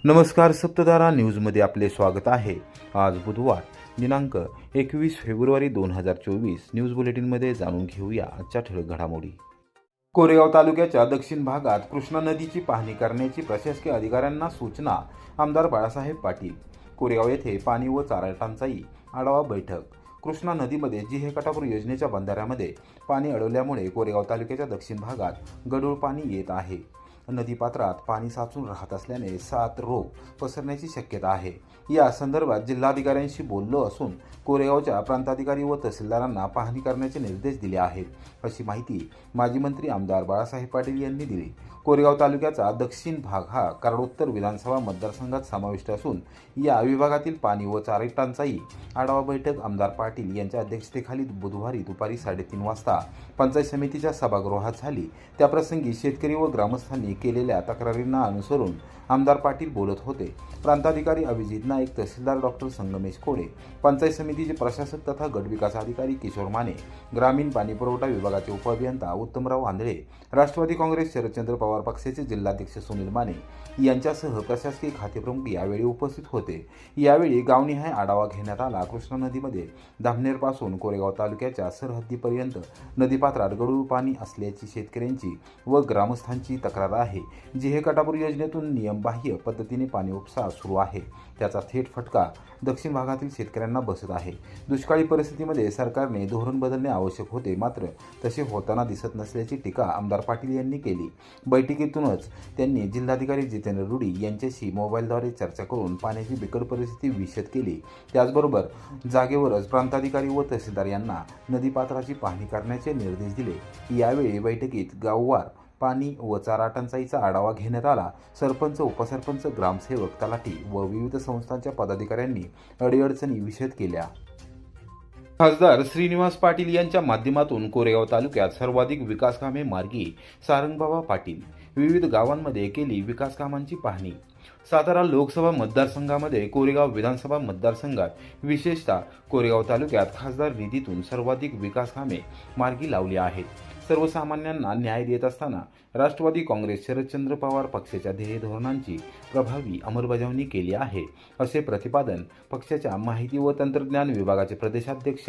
नमस्कार, सप्तधारा न्यूजमध्ये आपले स्वागत आहे। आज बुधवार दिनांक 21 फेब्रुवारी 2024 न्यूज बुलेटिनमध्ये जाणून घेऊया आजच्या ठळक घडामोडी। कोरेगाव तालुक्याच्या दक्षिण भागात कृष्णा नदीची पाहणी करण्याची प्रशासकीय अधिकाऱ्यांना सूचना। आमदार बाळासाहेब पाटील। कोरेगाव येथे पाणी व चारा टंचाई आढावा बैठक। कृष्णा नदीमध्ये जिहेकटापूर योजनेच्या बंधाऱ्यामध्ये पाणी अडवल्यामुळे कोरेगाव तालुक्याच्या दक्षिण भागात गढूळ पाणी येत आहे। नदीपात्रात पाणी साचून राहत असल्याने 7 रोग पसरण्याची शक्यता आहे। या संदर्भात जिल्हाधिकाऱ्यांशी बोललो असून कोरेगावच्या प्रांताधिकारी व तहसीलदारांना पाहणी करण्याचे निर्देश दिले आहेत, अशी माहिती माजी मंत्री आमदार बाळासाहेब पाटील यांनी दिली। कोरेगाव तालुक्याचा दक्षिण भाग हा कराडोत्तर विधानसभा मतदारसंघात समाविष्ट असून या विभागातील पाणी व चारा टंचाई आढावा बैठक आमदार पाटील यांच्या अध्यक्षतेखाली बुधवारी दुपारी 3:30 वाजता पंचायत समितीच्या सभागृहात झाली। त्याप्रसंगी शेतकरी व ग्रामस्थांनी केलेल्या तक्रारींना अनुसरून आमदार पाटील बोलत होते। प्रांताधिकारी अभिजित नाईक, तहसीलदार डॉक्टर संगमेश कोडे, पंचायत समितीचे प्रशासक तथा गटविकास अधिकारी किशोर माने, ग्रामीण पाणी पुरवठा विभागाचे उपअभियंता उत्तमराव आंधळे, राष्ट्रवादी काँग्रेस शरदचंद्र पवार पक्षाचे जिल्हाध्यक्ष सुनील माने यांच्यासह प्रशासकीय खातेप्रमुख यावेळी उपस्थित होते। यावेळी गावनिहाय आढावा घेण्यात आला। कृष्णा नदीमध्ये धामनेरपासून कोरेगाव तालुक्याच्या सरहद्दीपर्यंत नदीपात्रात गढूळ पाणी असल्याची शेतकऱ्यांची व ग्रामस्थांची तक्रार आहे। जिहेकटापूर योजनेतून नियमबाह्य पद्धतीने पाणी उपसा सुरू आहे, त्याचा थेट फटका दक्षिण भागातील शेतकऱ्यांना बसत आहे। दुष्काळी परिस्थितीमध्ये सरकारने धोरण बदलणे आवश्यक होते, मात्र तसे होताना दिसत नसल्याची टीका आमदार पाटील यांनी केली। बैठकीतूनच त्यांनी जिल्हाधिकारी जितेंद्र रुडी यांच्याशी मोबाईलद्वारे चर्चा करून पाण्याची बिकट परिस्थिती विशद केली। त्याचबरोबर जागेवरच प्रांताधिकारी व तहसीलदार यांना नदीपात्राची पाहणी करण्याचे निर्देश दिले। यावेळी बैठकीत गाववार पाणी व चारा टंचाईचा आढावा घेण्यात आला। सरपंच, उपसरपंच, ग्रामसेवक, तलाठी व विविध संस्थांच्या पदाधिकाऱ्यांनी अडीअडचणी विशद केल्या। खासदार श्रीनिवास पाटील यांच्या माध्यमातून कोरेगाव तालुक्यात सर्वाधिक विकास कामे मार्गी। सारंगबाबा पाटील विविध गावांमध्ये केली विकास कामांची पाहणी। सातारा लोकसभा मतदारसंघामध्ये कोरेगाव विधानसभा मतदारसंघात विशेषतः कोरेगाव तालुक्यात खासदार निधीतून सर्वाधिक विकास कामे मार्गी लावली आहेत। सर्वसामान्यांना न्याय देत असताना राष्ट्रवादी काँग्रेस शरदचंद्र पवार पक्षाच्या ध्येय धोरणांची प्रभावी अंमलबजावणी केली आहे, असे प्रतिपादन पक्षाच्या माहिती व तंत्रज्ञान विभागाचे प्रदेशाध्यक्ष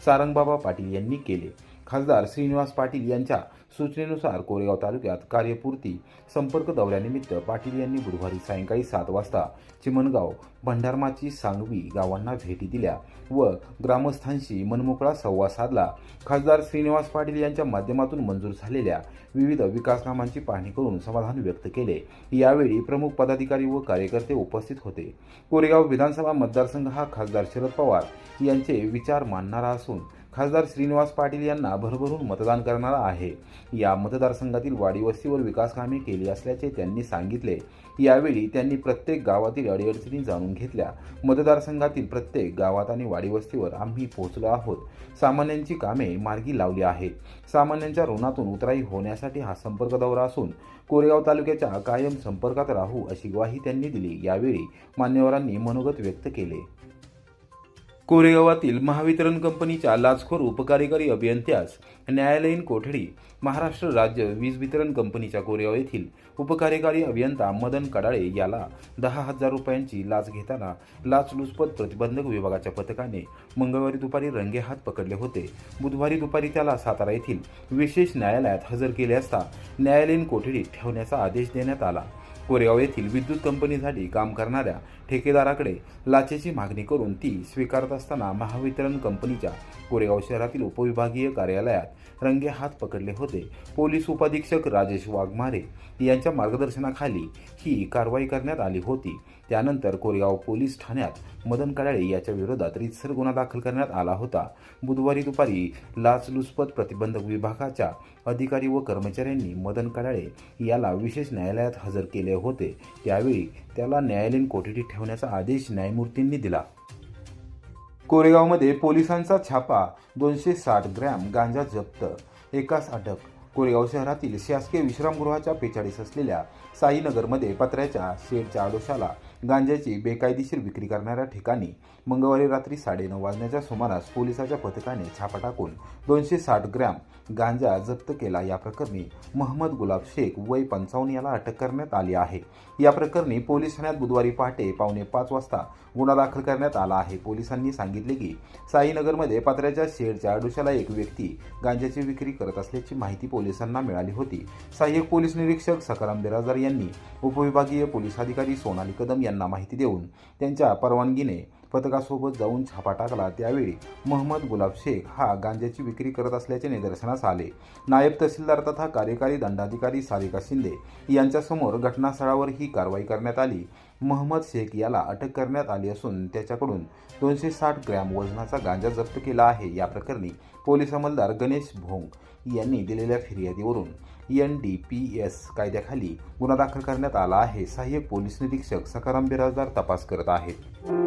सारंगबाबा पाटील यांनी केले। खासदार श्रीनिवास पाटील यांच्या सूचनेनुसार कोरेगाव तालुक्यात कार्यपूर्ती संपर्क दौऱ्यानिमित्त पाटील यांनी बुधवारी सायंकाळी 7 वाजता चिमणगाव, भंडारमाची, सांगवी गावांना भेटी दिल्या व ग्रामस्थांशी मनमोकळा संवाद साधला। खासदार श्रीनिवास पाटील यांच्या माध्यमातून मंजूर झालेल्या विविध विकास कामांची पाहणी करून समाधान व्यक्त केले। यावेळी प्रमुख पदाधिकारी व कार्यकर्ते उपस्थित होते। कोरेगाव विधानसभा मतदारसंघ हा खासदार शरद पवार यांचे विचार मानणारा असून खासदार श्रीनिवास पाटील यांना भरभरून मतदान करणारा आहे। या मतदारसंघातील वाडी वस्तीवर विकास कामे केली असल्याचे त्यांनी सांगितले। यावेळी त्यांनी प्रत्येक गावातील अडीअडचणी जाणून घेतल्या। मतदारसंघातील प्रत्येक गावात आणि वाडी वस्तीवर आम्ही पोहोचलो आहोत। सामान्यांची कामे मार्गी लावली आहेत। सामान्यांच्या ऋणातून उतराई होण्यासाठी हा संपर्क दौरा असून कोरेगाव तालुक्याच्या कायम संपर्कात राहू, अशी ग्वाही त्यांनी दिली। यावेळी मान्यवरांनी मनोगत व्यक्त केले। कोरेगावातील महावितरण कंपनीच्या लाचखोर उपकार्यकारी अभियंत्यास न्यायालयीन कोठडी। महाराष्ट्र राज्य वीज वितरण कंपनीच्या कोरेगाव येथील उपकार्यकारी अभियंता मदन कडाळे याला 10,000 रुपयांची लाच घेताना लाचलुचपत प्रतिबंधक विभागाच्या पथकाने मंगळवारी दुपारी रंगेहात पकडले होते। बुधवारी दुपारी त्याला सातारा येथील विशेष न्यायालयात हजर केले असता न्यायालयीन कोठडीत ठेवण्याचा आदेश देण्यात आला। कोरेगाव येथील विद्युत कंपनीसाठी काम करणाऱ्या ठेकेदाराकडे लाचेची मागणी करून ती स्वीकारत असताना महावितरण कंपनीच्या कोरेगाव शहरातील उपविभागीय कार्यालयात रंगेहात पकडले होते। पोलीस उपाधीक्षक राजेश वाघमारे यांच्या मार्गदर्शनाखाली ही कारवाई करण्यात आली होती। त्यानंतर कोरेगाव पोलीस ठाण्यात मदन कडाळे याच्या विरोधात रीतसर गुन्हा दाखल करण्यात आला होता। बुधवारी दुपारी लाचलुचपत प्रतिबंधक विभागाच्या अधिकारी व कर्मचाऱ्यांनी मदन कडाळे याला विशेष न्यायालयात हजर केले होते। त्यावेळी त्याला न्यायालयीन कोठडीत ठेवण्याचा आदेश न्यायमूर्तींनी दिला। कोरेगावमध्ये पोलिसांचा छापा, 260 ग्रॅम गांजा जप्त, एकास अटक। कोरेगाव शहरातील शासकीय विश्रामगृहाच्या 45 असलेल्या साईनगरमध्ये पत्र्याच्या शेडच्या आडोशाला गांजाची बेकायदेशीर विक्री करणाऱ्या ठिकाणी मंगळवारी रात्री 9:30 वाजण्याच्या सुमारास पोलिसाच्या पथकाने छापा टाकून 260 ग्रॅम गांजा जप्त केला। या प्रकरणी मोहम्मद गुलाब शेख वय 55 याला अटक करण्यात आली आहे। या प्रकरणी पोलीस ठाण्यात बुधवारी पहाटे 4:45 वाजता गुन्हा दाखल करण्यात आला आहे। पोलिसांनी सांगितले की साईनगरमध्ये पत्र्याच्या शेडच्या आडोशाला एक व्यक्ती गांजाची विक्री करत असल्याची माहिती पोलिसांना मिळाली होती। सहाय्यक पोलीस निरीक्षक सखाराम बिराजदार यांनी उपविभागीय पोलीस अधिकारी सोनाली कदम यांना माहिती देऊन त्यांच्या परवानगीने पथकासोबत जाऊन छापा टाकला। त्यावेळी मोहम्मद गुलाब शेख हा गांजाची विक्री करत असल्याचे निदर्शनास आले। नायब तहसीलदार तथा कार्यकारी दंडाधिकारी सारिका शिंदे यांच्यासमोर घटनास्थळावर ही कारवाई करण्यात आली। मोहम्मद शेख याला अटक करण्यात आली असून त्याच्याकडून 260 ग्रॅम वजनाचा गांजा जप्त केला आहे। या प्रकरणी पोलीस अंमलदार गणेश भोंग यांनी दिलेल्या फिर्यादीवरून NDPS कायद्याखाली गुन्हा दाखल करण्यात आला आहे। सहाय्यक पोलीस निरीक्षक सखाराम बिराजदार तपास करत आहेत।